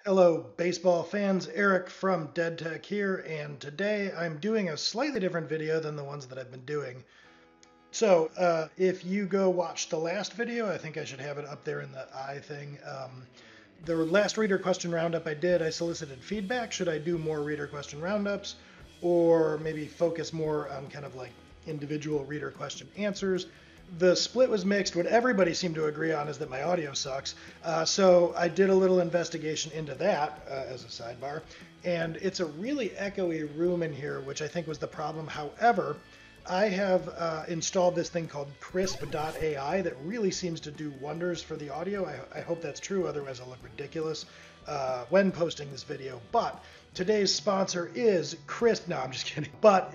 Hello, baseball fans. Eric from Dead Tech here, and today I'm doing a slightly different video than the ones that I've been doing. If you go watch the last video, I think I should have it up there in the eye thing. The last reader question roundup I did, I solicited feedback. Should I do more reader question roundups, or maybe focus more on kind of like individual reader question answers? The split was mixed. What everybody seemed to agree on is that my audio sucks. So I did a little investigation into that as a sidebar, and it's a really echoey room in here, which I think was the problem. However, I have installed this thing called Crisp.ai that really seems to do wonders for the audio. I hope that's true, otherwise I'll look ridiculous when posting this video. But today's sponsor is Crisp. No, I'm just kidding. But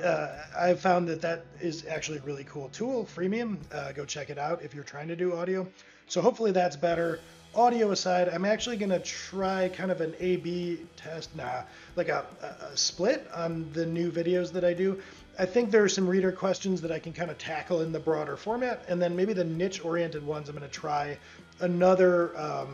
I've found that that is actually a really cool tool, freemium. Go check it out if you're trying to do audio. So hopefully that's better. Audio aside, I'm actually going to try kind of an A-B test, like a split on the new videos that I do. I think there are some reader questions that I can kind of tackle in the broader format, and then maybe the niche-oriented ones I'm going to try another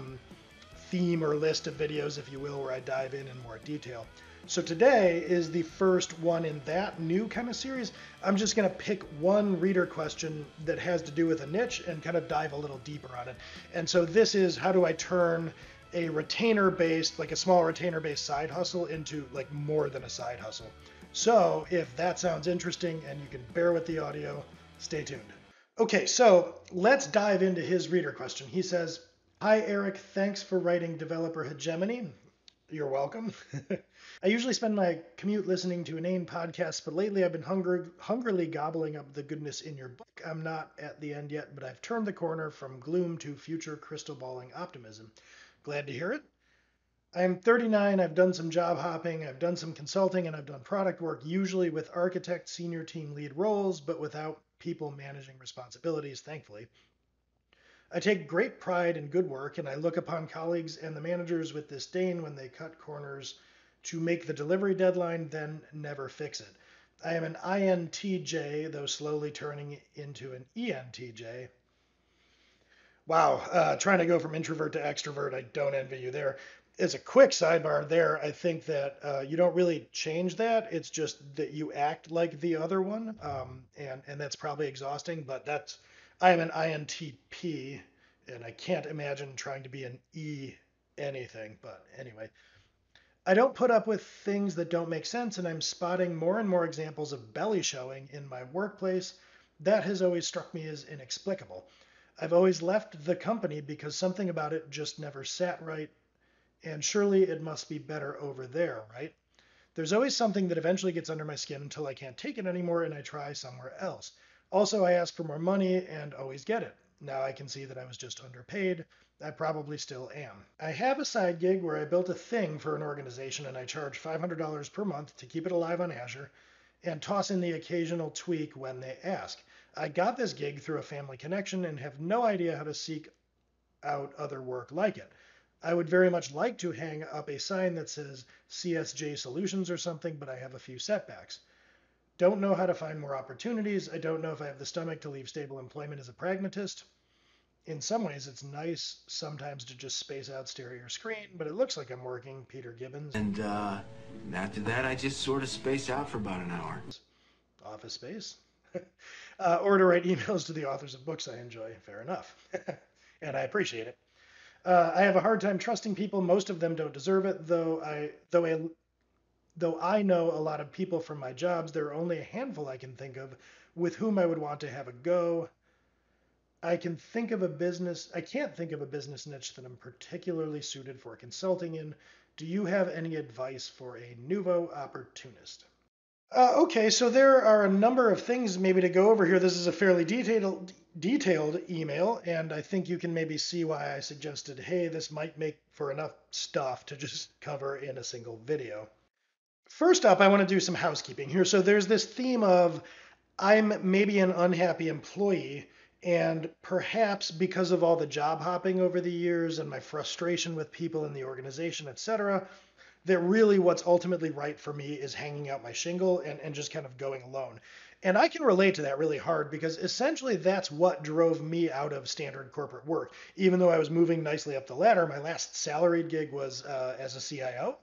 theme or list of videos, if you will, where I dive in more detail. So today is the first one in that new kind of series. I'm just going to pick one reader question that has to do with a niche and kind of dive a little deeper on it. And so this is, how do I turn a retainer-based, like a small retainer-based side hustle into like more than a side hustle? So if that sounds interesting and you can bear with the audio, stay tuned. Okay, so let's dive into his reader question. He says, "Hi, Eric. Thanks for writing Developer Hegemony." You're welcome. I usually spend my commute listening to inane podcasts, but lately I've been hungrily gobbling up the goodness in your book. I'm not at the end yet, but I've turned the corner from gloom to future crystal balling optimism. Glad to hear it. I'm 39. I've done some job hopping. I've done some consulting, and I've done product work, usually with architect, senior team lead roles, but without people managing responsibilities, thankfully. I take great pride in good work, and I look upon colleagues and the managers with disdain when they cut corners to make the delivery deadline, then never fix it. I am an INTJ, though slowly turning into an ENTJ. Wow, trying to go from introvert to extrovert, I don't envy you there. As a quick sidebar there, I think that you don't really change that. It's just that you act like the other one, and that's probably exhausting. But that's I am an INTP, and I can't imagine trying to be an E anything. But anyway, I don't put up with things that don't make sense, and I'm spotting more and more examples of belly showing in my workplace. That has always struck me as inexplicable. I've always left the company because something about it just never sat right, and surely it must be better over there, right? There's always something that eventually gets under my skin until I can't take it anymore and I try somewhere else. Also, I ask for more money and always get it. Now I can see that I was just underpaid. I probably still am. I have a side gig where I built a thing for an organization and I charge $500 per month to keep it alive on Azure and toss in the occasional tweak when they ask. I got this gig through a family connection and have no idea how to seek out other work like it. I would very much like to hang up a sign that says CSJ Solutions or something, but I have a few setbacks. Don't know how to find more opportunities. I don't know if I have the stomach to leave stable employment as a pragmatist. In some ways, it's nice sometimes to just space out, stare at your screen, but it looks like I'm working. Peter Gibbons. And after that, I just sort of space out for about an hour. Office space. Or to write emails to the authors of books I enjoy. Fair enough. And I appreciate it. I have a hard time trusting people. Most of them don't deserve it, though I know a lot of people from my jobs. There are only a handful I can think of with whom I would want to have a go. I can't think of a business niche that I'm particularly suited for consulting in. Do you have any advice for a nouveau opportunist? Okay, so there are a number of things maybe to go over here. This is a fairly detailed email, and I think you can maybe see why I suggested, hey, this might make for enough stuff to just cover in a single video. First up, I want to do some housekeeping here. So there's this theme of I'm maybe an unhappy employee, and perhaps because of all the job hopping over the years and my frustration with people in the organization, etc., that really what's ultimately right for me is hanging out my shingle and just kind of going alone. And I can relate to that really hard because essentially that's what drove me out of standard corporate work. Even though I was moving nicely up the ladder, my last salaried gig was as a CIO.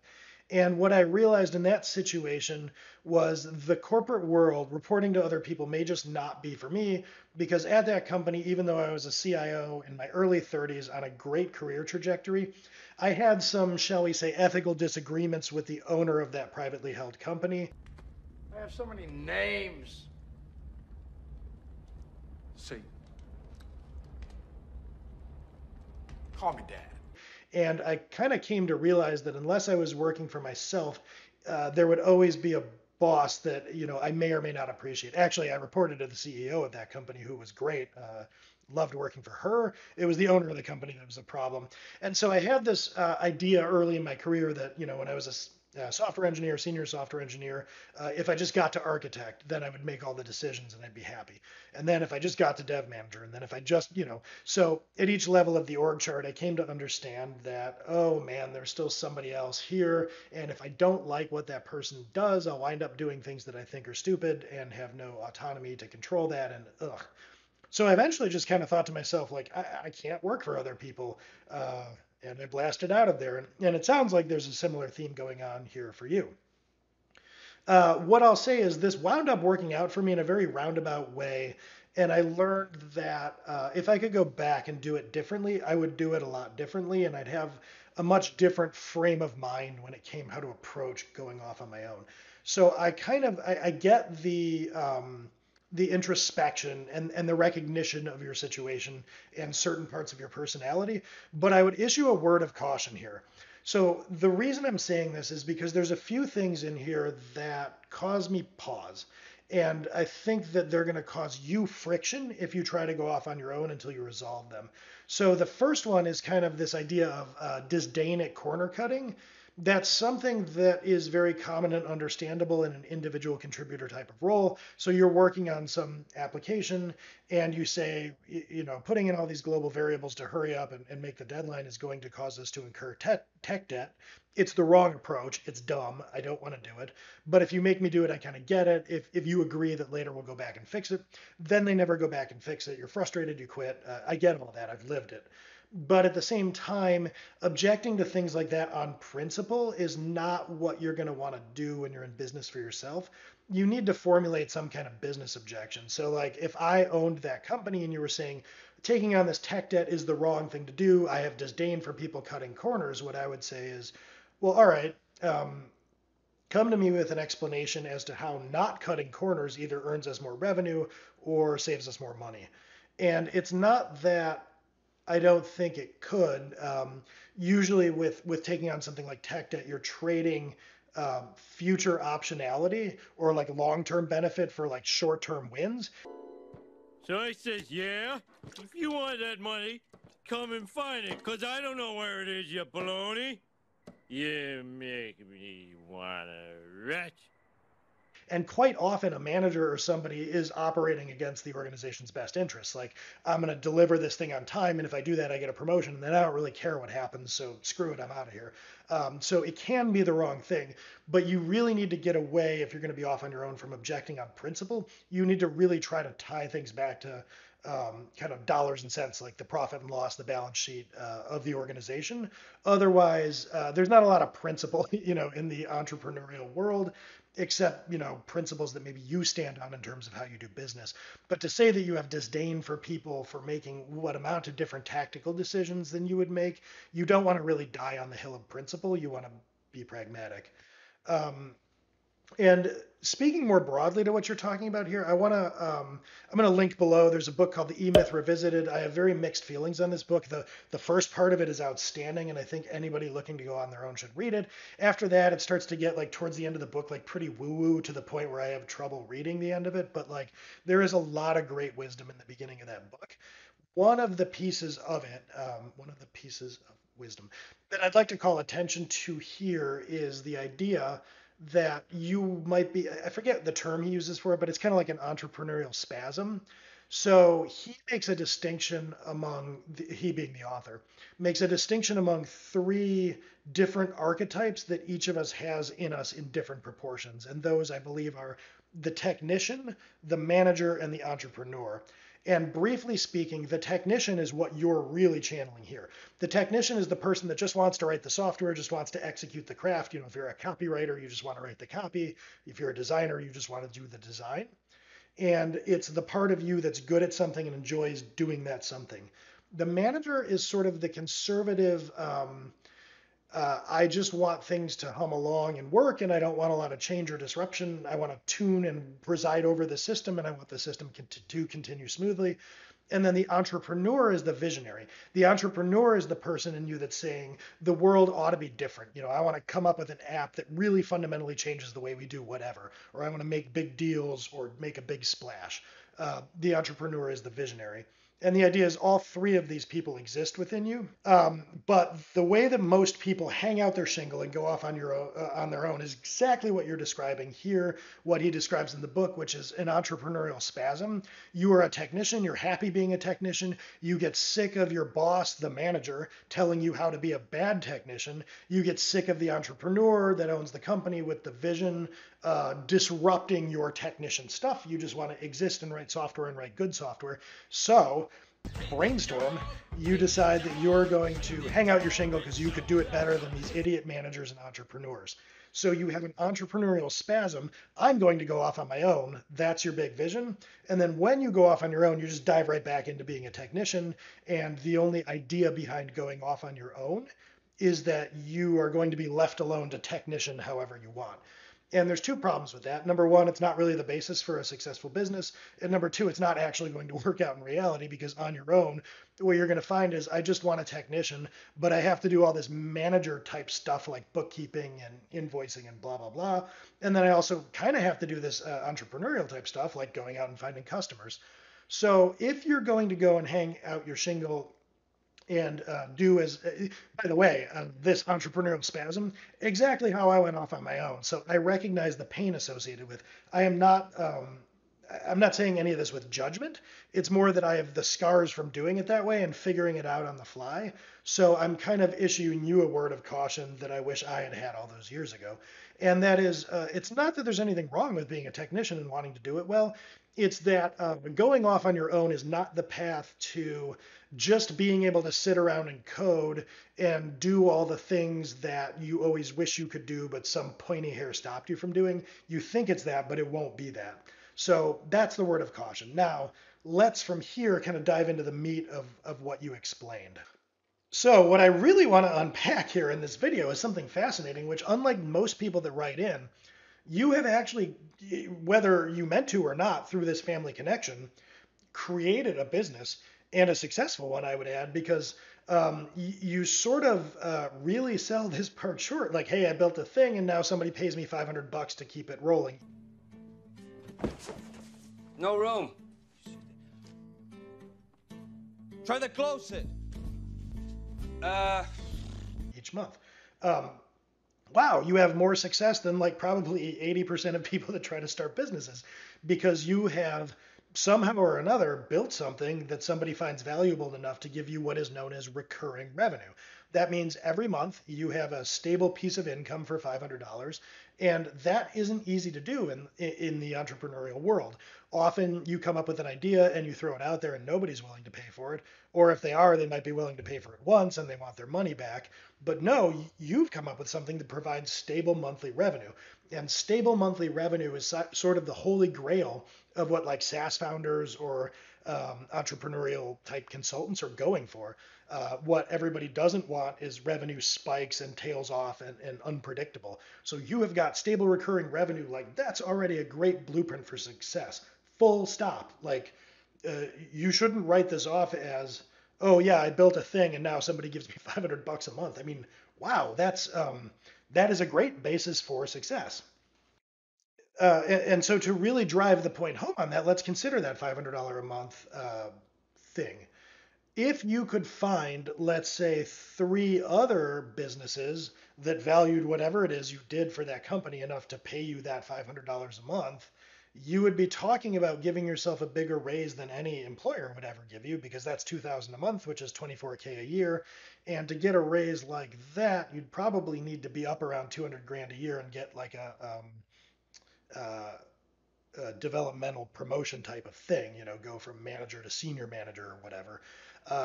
And what I realized in that situation was the corporate world, reporting to other people, may just not be for me because at that company, even though I was a CIO in my early 30s on a great career trajectory, I had some, shall we say, ethical disagreements with the owner of that privately held company. I have so many names. See, call me Dad. And I kind of came to realize that unless I was working for myself, there would always be a boss that I may or may not appreciate. Actually, I reported to the CEO of that company, who was great. Loved working for her. It was the owner of the company that was a problem. And so I had this idea early in my career that when I was a software engineer, senior software engineer, if I just got to architect, then I would make all the decisions and I'd be happy. And then if I just got to dev manager, and then if I just, so at each level of the org chart, I came to understand that, oh man, there's still somebody else here. And if I don't like what that person does, I'll wind up doing things that I think are stupid and have no autonomy to control that. And ugh. So I eventually just kind of thought to myself, like, I can't work for other people. And I blasted out of there. And it sounds like there's a similar theme going on here for you. What I'll say is this wound up working out for me in a very roundabout way. And I learned that if I could go back and do it differently, I would do it a lot differently. And I'd have a much different frame of mind when it came how to approach going off on my own. So I get the introspection and the recognition of your situation and certain parts of your personality, but I would issue a word of caution here. So the reason I'm saying this is because there's a few things in here that cause me pause. And I think that they're going to cause you friction if you try to go off on your own until you resolve them. So the first one is kind of this idea of disdain at corner cutting. That's something that is very common and understandable in an individual contributor type of role. So you're working on some application and you say, putting in all these global variables to hurry up and make the deadline is going to cause us to incur tech debt. It's the wrong approach. It's dumb. I don't want to do it. But if you make me do it, I kind of get it. If you agree that later we'll go back and fix it, then they never go back and fix it. You're frustrated, you quit. I get all that. I've lived it. But at the same time, objecting to things like that on principle is not what you're going to want to do when you're in business for yourself. You need to formulate some kind of business objection. So, like, if I owned that company and you were saying, taking on this tech debt is the wrong thing to do, I have disdain for people cutting corners, what I would say is, well, all right, come to me with an explanation as to how not cutting corners either earns us more revenue or saves us more money. And it's not that I don't think it could. Usually with taking on something like tech debt, you're trading future optionality or like long-term benefit for like short-term wins. So I says, yeah, if you want that money, come and find it, because I don't know where it is, you baloney. You make me wanna retch. And quite often, a manager or somebody is operating against the organization's best interests. Like, I'm going to deliver this thing on time, and if I do that, I get a promotion, and then I don't really care what happens, so screw it, I'm out of here. So it can be the wrong thing, but you really need to get away, if you're going to be off on your own, from objecting on principle. You need to really try to tie things back to kind of dollars and cents, like the profit and loss, the balance sheet of the organization. Otherwise, there's not a lot of principle, in the entrepreneurial world, except, principles that maybe you stand on in terms of how you do business. But to say that you have disdain for people for making what amount of different tactical decisions than you would make, you don't want to really die on the hill of principle. You want to be pragmatic. And speaking more broadly to what you're talking about here, I'm going to link below. There's a book called The Emyth Revisited. I have very mixed feelings on this book. The first part of it is outstanding, and I think anybody looking to go on their own should read it. After that, it starts to get like towards the end of the book, like pretty woo-woo to the point where I have trouble reading the end of it. But like there is a lot of great wisdom in the beginning of that book. One of the pieces of wisdom that I'd like to call attention to here is the idea that you might be, I forget the term he uses for it, but it's kind of like an entrepreneurial spasm. So he makes a distinction among, he being the author, makes a distinction among three different archetypes that each of us has in us in different proportions. And those, I believe, are the technician, the manager, and the entrepreneur. And briefly speaking, the technician is what you're really channeling here. The technician is the person that just wants to write the software, just wants to execute the craft. If you're a copywriter, you just want to write the copy. If you're a designer, you just want to do the design. And it's the part of you that's good at something and enjoys doing that something. The manager is sort of the conservative, I just want things to hum along and work, and I don't want a lot of change or disruption. I want to tune and preside over the system, and I want the system to continue smoothly. And then the entrepreneur is the visionary. The entrepreneur is the person in you that's saying the world ought to be different. I want to come up with an app that really fundamentally changes the way we do whatever, or I want to make big deals or make a big splash. The entrepreneur is the visionary. And the idea is all three of these people exist within you. But the way that most people hang out their shingle and go off on their own is exactly what you're describing here, what he describes in the book, which is an entrepreneurial spasm. You are a technician. You're happy being a technician. You get sick of your boss, the manager, telling you how to be a bad technician. You get sick of the entrepreneur that owns the company with the vision disrupting your technician stuff. You just want to exist and write software and write good software. So Brainstorm, you decide that you're going to hang out your shingle because you could do it better than these idiot managers and entrepreneurs. So you have an entrepreneurial spasm. I'm going to go off on my own. That's your big vision. And then when you go off on your own, you just dive right back into being a technician. And the only idea behind going off on your own is that you are going to be left alone to technician however you want. And there's two problems with that. Number one, it's not really the basis for a successful business. And number two, it's not actually going to work out in reality, because on your own, what you're going to find is I just want a technician, but I have to do all this manager type stuff like bookkeeping and invoicing and blah, blah, blah. And then I also kind of have to do this entrepreneurial type stuff like going out and finding customers. So if you're going to go and hang out your shingle and do as, by the way, this entrepreneurial spasm, exactly how I went off on my own. So I recognize the pain associated with. I'm not saying any of this with judgment. It's more that I have the scars from doing it that way and figuring it out on the fly. So I'm kind of issuing you a word of caution that I wish I had had all those years ago. And that is, it's not that there's anything wrong with being a technician and wanting to do it well. It's that going off on your own is not the path to just being able to sit around and code and do all the things that you always wish you could do, but some pointy hair stopped you from doing. You think it's that, but it won't be that. So that's the word of caution. Now, let's from here kind of dive into the meat of what you explained. So what I really want to unpack here in this video is something fascinating, which unlike most people that write in, you have actually, whether you meant to or not, through this family connection, created a business, and a successful one, I would add, because you sort of really sell this part short. Like, hey, I built a thing, and now somebody pays me $500 to keep it rolling. No room. Try to close it. Each month. Wow, you have more success than like probably 80% of people that try to start businesses, because you have somehow or another built something that somebody finds valuable enough to give you what is known as recurring revenue. That means every month you have a stable piece of income for $500, and that isn't easy to do in the entrepreneurial world. Often you come up with an idea and you throw it out there and nobody's willing to pay for it, or if they are, they might be willing to pay for it once and they want their money back. But no, you've come up with something that provides stable monthly revenue. And stable monthly revenue is sort of the holy grail of what like SaaS founders or entrepreneurial type consultants are going for. What everybody doesn't want is revenue spikes and tails off and unpredictable. So you have got stable recurring revenue. Like, that's already a great blueprint for success. Full stop. Like, you shouldn't write this off as, oh yeah, I built a thing and now somebody gives me $500 a month. I mean, wow, that is a great basis for success. And so to really drive the point home on that, let's consider that $500 a month thing. If you could find, let's say, 3 other businesses that valued whatever it is you did for that company enough to pay you that $500 a month, you would be talking about giving yourself a bigger raise than any employer would ever give you, because that's $2,000 a month, which is $24K a year. And to get a raise like that, you'd probably need to be up around 200 grand a year and get like developmental promotion type of thing, go from manager to senior manager or whatever.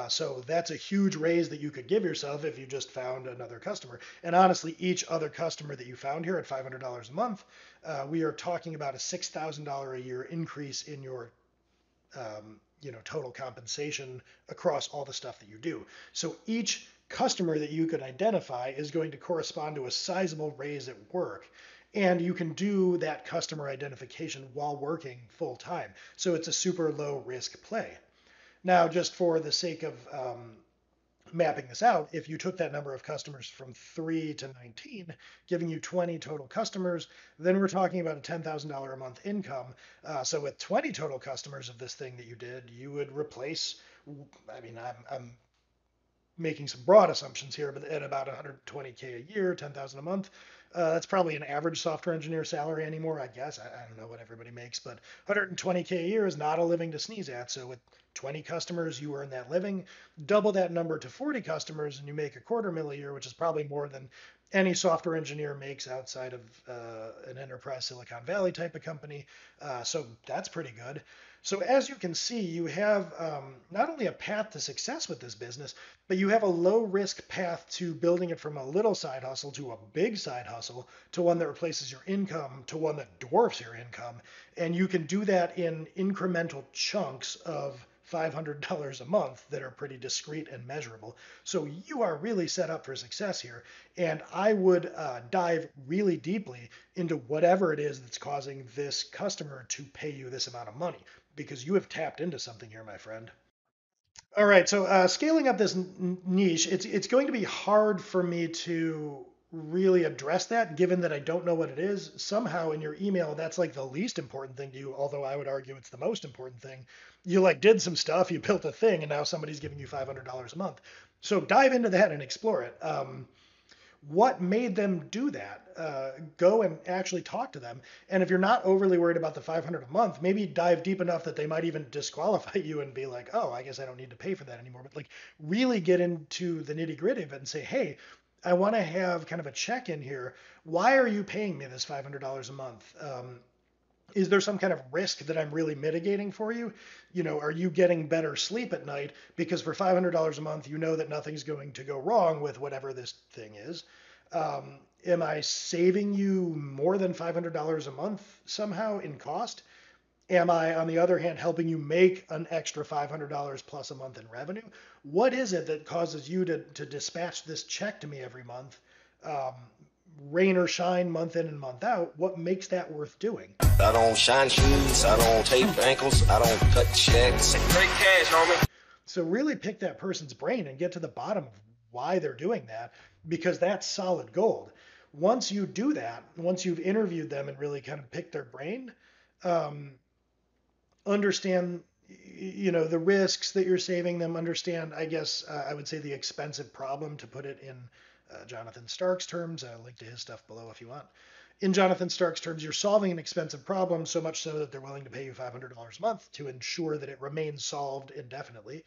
So that's a huge raise that you could give yourself if you just found another customer. And honestly, each other customer that you found here at $500 a month, we are talking about a $6,000 a year increase in your total compensation across all the stuff that you do. So each customer that you could identify is going to correspond to a sizable raise at work. And you can do that customer identification while working full time. So it's a super low risk play. Now, just for the sake of mapping this out, if you took that number of customers from 3 to 19, giving you 20 total customers, then we're talking about a $10,000 a month income. So with 20 total customers of this thing that you did, you would replace, I mean, I'm making some broad assumptions here, but at about 120K a year, 10,000 a month, that's probably an average software engineer salary anymore, I guess. I don't know what everybody makes, but 120K a year is not a living to sneeze at. So with 20 customers, you earn that living. Double that number to 40 customers, and you make $250,000 a year, which is probably more than any software engineer makes outside of an enterprise Silicon Valley type of company. So that's pretty good. So as you can see, you have not only a path to success with this business, but you have a low risk path to building it from a little side hustle to a big side hustle, to one that replaces your income, to one that dwarfs your income. And you can do that in incremental chunks of $500 a month that are pretty discrete and measurable. So you are really set up for success here. And I would dive really deeply into whatever it is that's causing this customer to pay you this amount of money, because you have tapped into something here, my friend. All right, so scaling up this niche, it's going to be hard for me to really address that, given that I don't know what it is. Somehow in your email, that's like the least important thing to you, although I would argue it's the most important thing. You like did some stuff, you built a thing, and now somebody's giving you $500 a month. So dive into that and explore it. What made them do that? Go and actually talk to them. And if you're not overly worried about the $500 a month, maybe dive deep enough that they might even disqualify you and be like, oh, I guess I don't need to pay for that anymore. But like really get into the nitty gritty of it and say, hey, I want to have kind of a check in here. Why are you paying me this $500 a month? Is there some kind of risk that I'm really mitigating for you? Are you getting better sleep at night because for $500 a month, you know that nothing's going to go wrong with whatever this thing is? Am I saving you more than $500 a month somehow in cost? Am I, on the other hand, helping you make an extra $500 plus a month in revenue? What is it that causes you to dispatch this check to me every month? Rain or shine, month in and month out, what makes that worth doing? I don't shine shoes, I don't tape ankles, I don't cut checks. Great cash, homie. So really pick that person's brain and get to the bottom of why they're doing that, because that's solid gold. Once you do that, once you've interviewed them and really kind of picked their brain, understand the risks that you're saving them, understand, I guess I would say, the expensive problem, to put it in Jonathan Stark's terms. I'll link to his stuff below if you want. In Jonathan Stark's terms, you're solving an expensive problem, so much so that they're willing to pay you $500 a month to ensure that it remains solved indefinitely.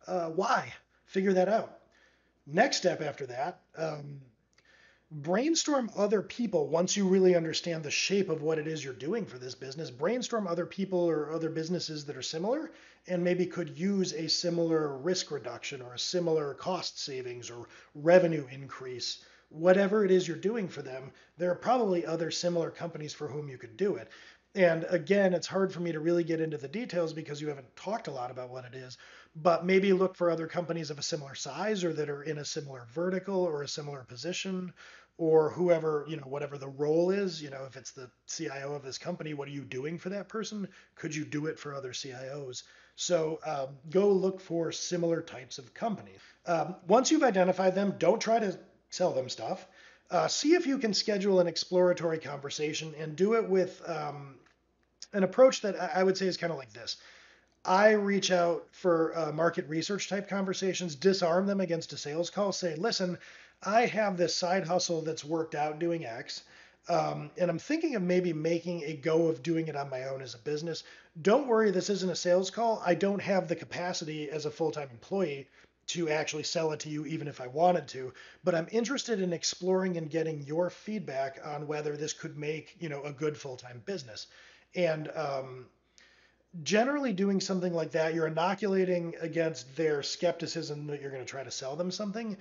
Why? Figure that out. Next step after that, brainstorm other people. Once you really understand the shape of what it is you're doing for this business, brainstorm other people or other businesses that are similar and maybe could use a similar risk reduction or a similar cost savings or revenue increase. Whatever it is you're doing for them, there are probably other similar companies for whom you could do it. And again, it's hard for me to really get into the details because you haven't talked a lot about what it is, but maybe look for other companies of a similar size or that are in a similar vertical or a similar position, or whoever, whatever the role is. If it's the CIO of this company, what are you doing for that person? Could you do it for other CIOs? So go look for similar types of companies. Once you've identified them, don't try to sell them stuff. See if you can schedule an exploratory conversation and do it with an approach that I would say is kind of like this. I reach out for market research type conversations, disarm them against a sales call, say, listen, I have this side hustle that's worked out doing X, and I'm thinking of maybe making a go of doing it on my own as a business. Don't worry, this isn't a sales call. I don't have the capacity as a full-time employee to actually sell it to you, even if I wanted to, but I'm interested in exploring and getting your feedback on whether this could make, a good full-time business. And generally doing something like that, you're inoculating against their skepticism that you're going to try to sell them something.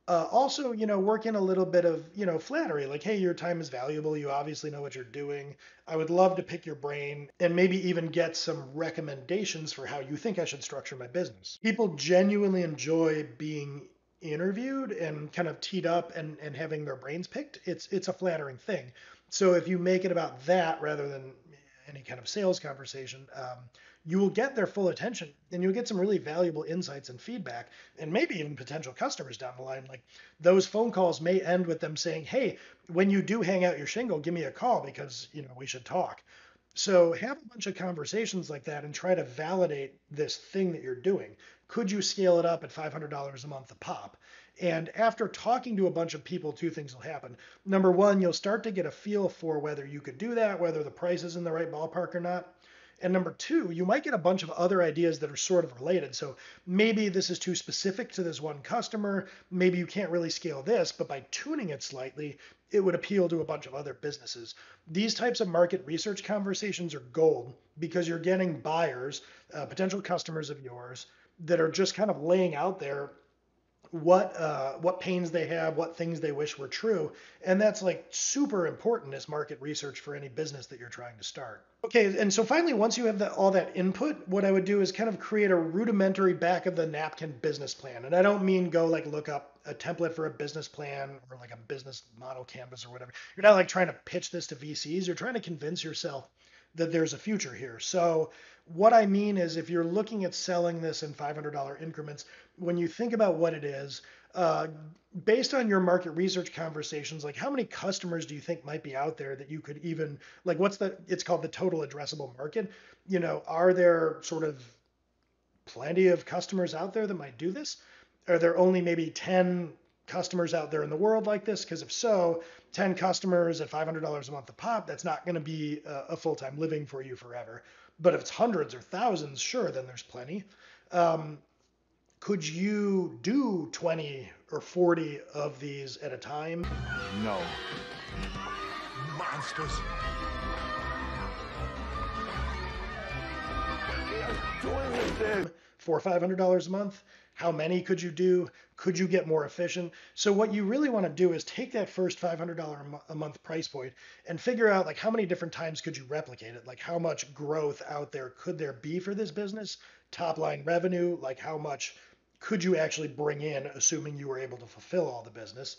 Also, work in a little bit of, flattery, like, hey, your time is valuable. You obviously know what you're doing. I would love to pick your brain and maybe even get some recommendations for how you think I should structure my business. People genuinely enjoy being interviewed and kind of teed up and having their brains picked. It's a flattering thing. So if you make it about that rather than any kind of sales conversation, you will get their full attention and you'll get some really valuable insights and feedback and maybe even potential customers down the line. Like those phone calls may end with them saying, hey, when you do hang out your shingle, give me a call because, we should talk. So have a bunch of conversations like that and try to validate this thing that you're doing. Could you scale it up at $500 a month a pop? And after talking to a bunch of people, two things will happen. Number one, you'll start to get a feel for whether you could do that, whether the price is in the right ballpark or not. And number two, you might get a bunch of other ideas that are sort of related. So maybe this is too specific to this one customer. Maybe you can't really scale this, but by tuning it slightly, it would appeal to a bunch of other businesses. These types of market research conversations are gold because you're getting buyers, potential customers of yours that are just kind of laying out there what pains they have, what things they wish were true. And that's like super important as market research for any business that you're trying to start. Okay, and so finally, once you have all that input, what I would do is kind of create a rudimentary back of the napkin business plan. And I don't mean go like look up a template for a business plan or like a business model canvas or whatever. You're not like trying to pitch this to VCs. You're trying to convince yourself that there's a future here. So what I mean is if you're looking at selling this in $500 increments, when you think about what it is, based on your market research conversations, like how many customers do you think might be out there that you could even, like it's called the total addressable market. Are there sort of plenty of customers out there that might do this? Are there only maybe 10 customers out there in the world like this? Because if so, 10 customers at $500 a month a pop, that's not going to be a full-time living for you forever. But if it's hundreds or thousands, sure, then there's plenty. Could you do 20 or 40 of these at a time? No. Monsters. Doing with this. For $500 a month? How many could you do? Could you get more efficient? So what you really want to do is take that first $500 a month price point and figure out like how many different times could you replicate it? Like how much growth out there could there be for this business? Top line revenue, like how much could you actually bring in, assuming you were able to fulfill all the business?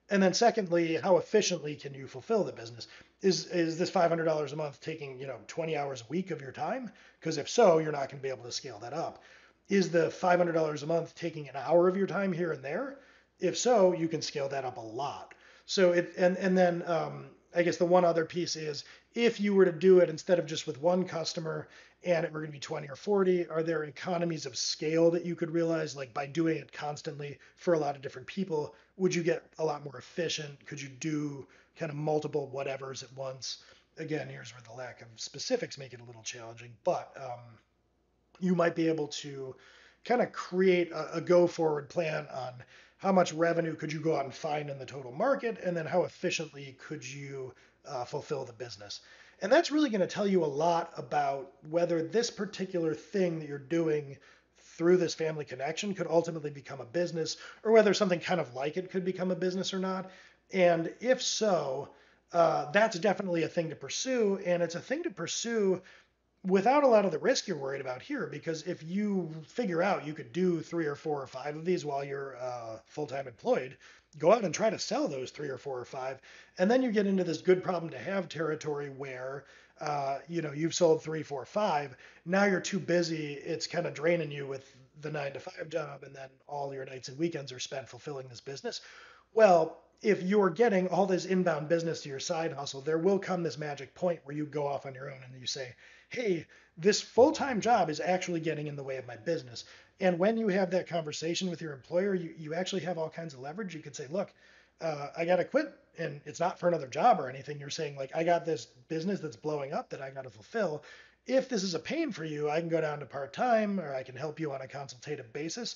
And then secondly, how efficiently can you fulfill the business? Is this $500 a month taking 20 hours a week of your time? Because if so, you're not going to be able to scale that up. Is the $500 a month taking an hour of your time here and there? If so, you can scale that up a lot. So and then I guess the one other piece is if you were to do it instead of just with one customer and it were going to be 20 or 40, are there economies of scale that you could realize, like by doing it constantly for a lot of different people, would you get a lot more efficient? Could you do kind of multiple whatevers at once? Again, here's where the lack of specifics make it a little challenging, but you might be able to kind of create a go forward plan on how much revenue could you go out and find in the total market, and then how efficiently could you fulfill the business. And that's really going to tell you a lot about whether this particular thing that you're doing through this family connection could ultimately become a business, or whether something kind of like it could become a business or not. And if so, that's definitely a thing to pursue, and it's a thing to pursue without a lot of the risk you're worried about here, because if you figure out you could do 3 or 4 or 5 of these while you're full-time employed, go out and try to sell those 3 or 4 or 5, and then you get into this good problem to have territory where you've sold 3, 4, 5. Now you're too busy. It's kind of draining you with the 9-to-5 job, and then all your nights and weekends are spent fulfilling this business. Well, if you're getting all this inbound business to your side hustle, there will come this magic point where you go off on your own and you say, hey, this full-time job is actually getting in the way of my business. And when you have that conversation with your employer, you actually have all kinds of leverage. You could say, look, I got to quit, and it's not for another job or anything. You're saying, like, I got this business that's blowing up that I got to fulfill. If this is a pain for you, I can go down to part-time, or I can help you on a consultative basis.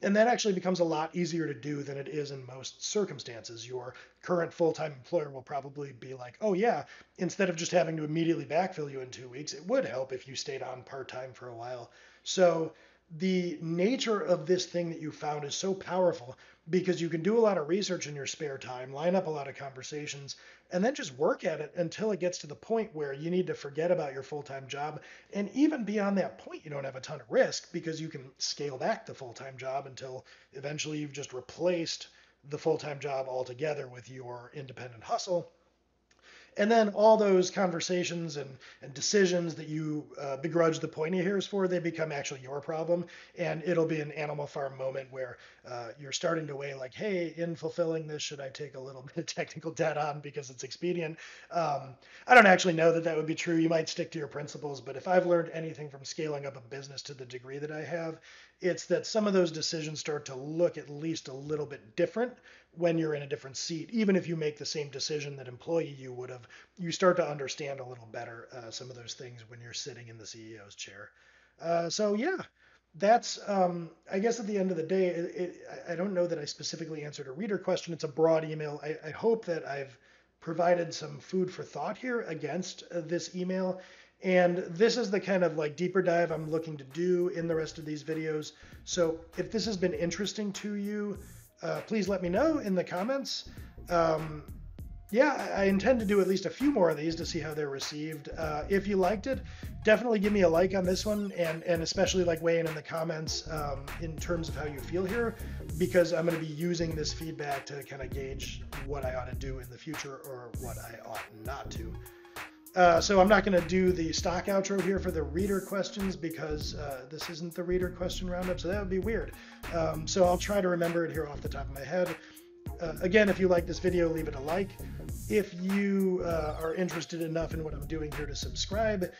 And that actually becomes a lot easier to do than it is in most circumstances. Your current full-time employer will probably be like, oh yeah, instead of just having to immediately backfill you in 2 weeks, it would help if you stayed on part-time for a while. So the nature of this thing that you found is so powerful because you can do a lot of research in your spare time, line up a lot of conversations, and then just work at it until it gets to the point where you need to forget about your full-time job. And even beyond that point, you don't have a ton of risk because you can scale back the full-time job until eventually you've just replaced the full-time job altogether with your independent hustle. And then all those conversations and decisions that you begrudge the pointy hairs for, they become actually your problem. And it'll be an Animal Farm moment where you're starting to weigh like, hey, in fulfilling this, should I take a little bit of technical debt on because it's expedient? I don't actually know that that would be true. You might stick to your principles. But if I've learned anything from scaling up a business to the degree that I have, it's that some of those decisions start to look at least a little bit different when you're in a different seat. Even if you make the same decision that employee you would have, you start to understand a little better some of those things when you're sitting in the CEO's chair. So yeah, that's, I guess at the end of the day, I don't know that I specifically answered a reader question. It's a broad email. I hope that I've provided some food for thought here against this email. And this is the kind of like deeper dive I'm looking to do in the rest of these videos. So if this has been interesting to you, please let me know in the comments. Yeah, I intend to do at least a few more of these to see how they're received. If you liked it, definitely give me a like on this one, and especially like weigh in the comments in terms of how you feel here, because I'm going to be using this feedback to kind of gauge what I ought to do in the future or what I ought not to. So I'm not going to do the stock outro here for the reader questions because this isn't the reader question roundup, so that would be weird. So I'll try to remember it here off the top of my head. Again, if you like this video, leave it a like. If you are interested enough in what I'm doing here to subscribe,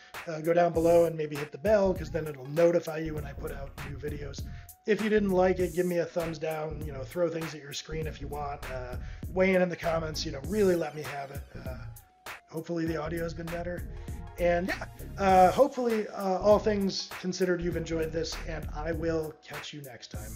go down below and maybe hit the bell, because then it'll notify you when I put out new videos. If you didn't like it, give me a thumbs down, throw things at your screen if you want, weigh in the comments, really let me have it. Hopefully the audio has been better. And yeah, hopefully all things considered, you've enjoyed this, and I will catch you next time.